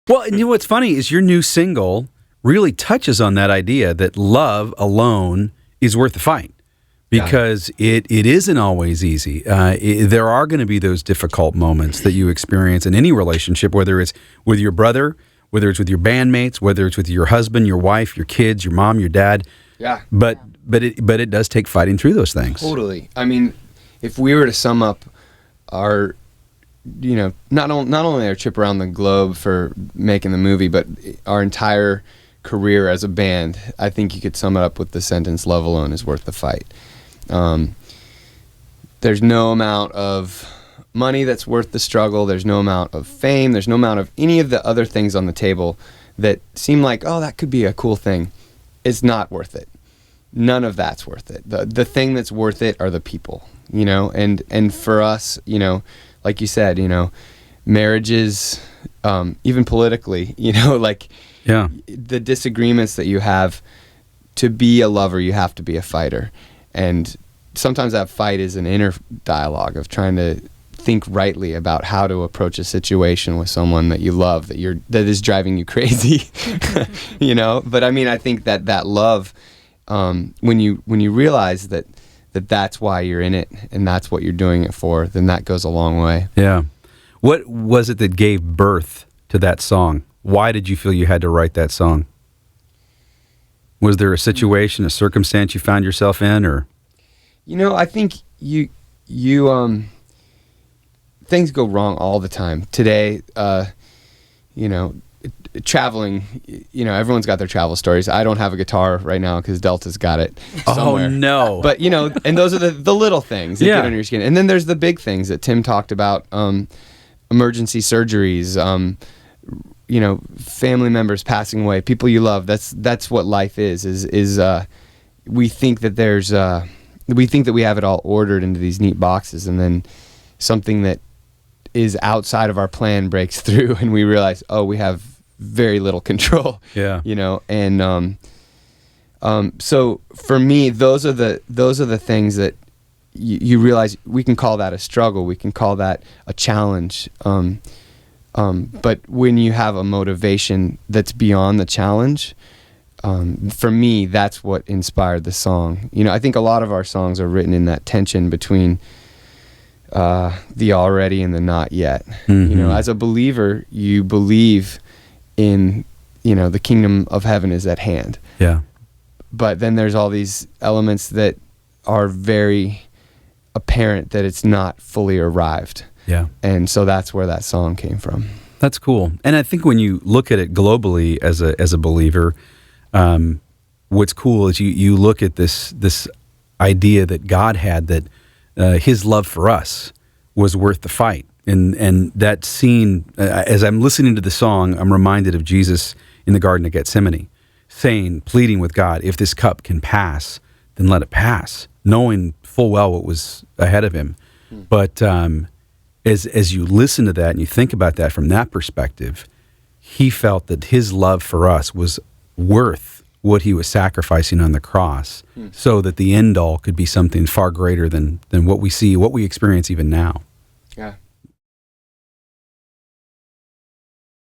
Well, and you know what's funny is your new single really touches on that idea that love alone is worth the fight. Because it isn't always easy. There are going to be those difficult moments that you experience in any relationship, whether it's with your brother, whether it's with your bandmates, whether it's with your husband, your wife, your kids, your mom, your dad. Yeah. But it does take fighting through those things. Totally. I mean, if we were to sum up our, not only our trip around the globe for making the movie, but our entire career as a band, I think you could sum it up with the sentence, love alone is worth the fight. There's no amount of money that's worth the struggle. There's no amount of fame. There's no amount of any of the other things on the table that seem like, oh, that could be a cool thing. It's not worth it. None of that's worth it. The thing that's worth it are the people, and for us, like you said, marriages, even politically, the disagreements that you have, to be a lover, you have to be a fighter. And sometimes that fight is an inner dialogue of trying to think rightly about how to approach a situation with someone that you love, that is driving you crazy, But I mean, I think that love, when you realize that that's why you're in it and that's what you're doing it for, then that goes a long way. Yeah. What was it that gave birth to that song? Why did you feel you had to write that song? Was there a situation, a circumstance you found yourself in, or? I think you things go wrong all the time. Today, traveling, everyone's got their travel stories. I don't have a guitar right now because Delta's got it somewhere. Oh, no. But, and those are the little things that get under your skin. And then there's the big things that Tim talked about, emergency surgeries, family members passing away, people you love. That's what life is we think that we think that we have it all ordered into these neat boxes, and then something that is outside of our plan breaks through, and we realize, oh, we have very little control. Yeah. And so for me, those are the things that you realize we can call that a struggle, we can call that a challenge. But when you have a motivation that's beyond the challenge, for me, that's what inspired the song. I think a lot of our songs are written in that tension between the already and the not yet. Mm-hmm. As a believer, you believe in, the kingdom of heaven is at hand. Yeah. But then there's all these elements that are very apparent that it's not fully arrived. Yeah. And so that's where that song came from. That's cool. And I think when you look at it globally as a believer, what's cool is you look at this idea that God had, that his love for us was worth the fight. And that scene, as I'm listening to the song, I'm reminded of Jesus in the Garden of Gethsemane, pleading with God, if this cup can pass, then let it pass, knowing full well what was ahead of him. But as you listen to that and you think about that from that perspective, he felt that his love for us was worth what he was sacrificing on the cross, so that the end all could be something far greater than what we see, what we experience even now.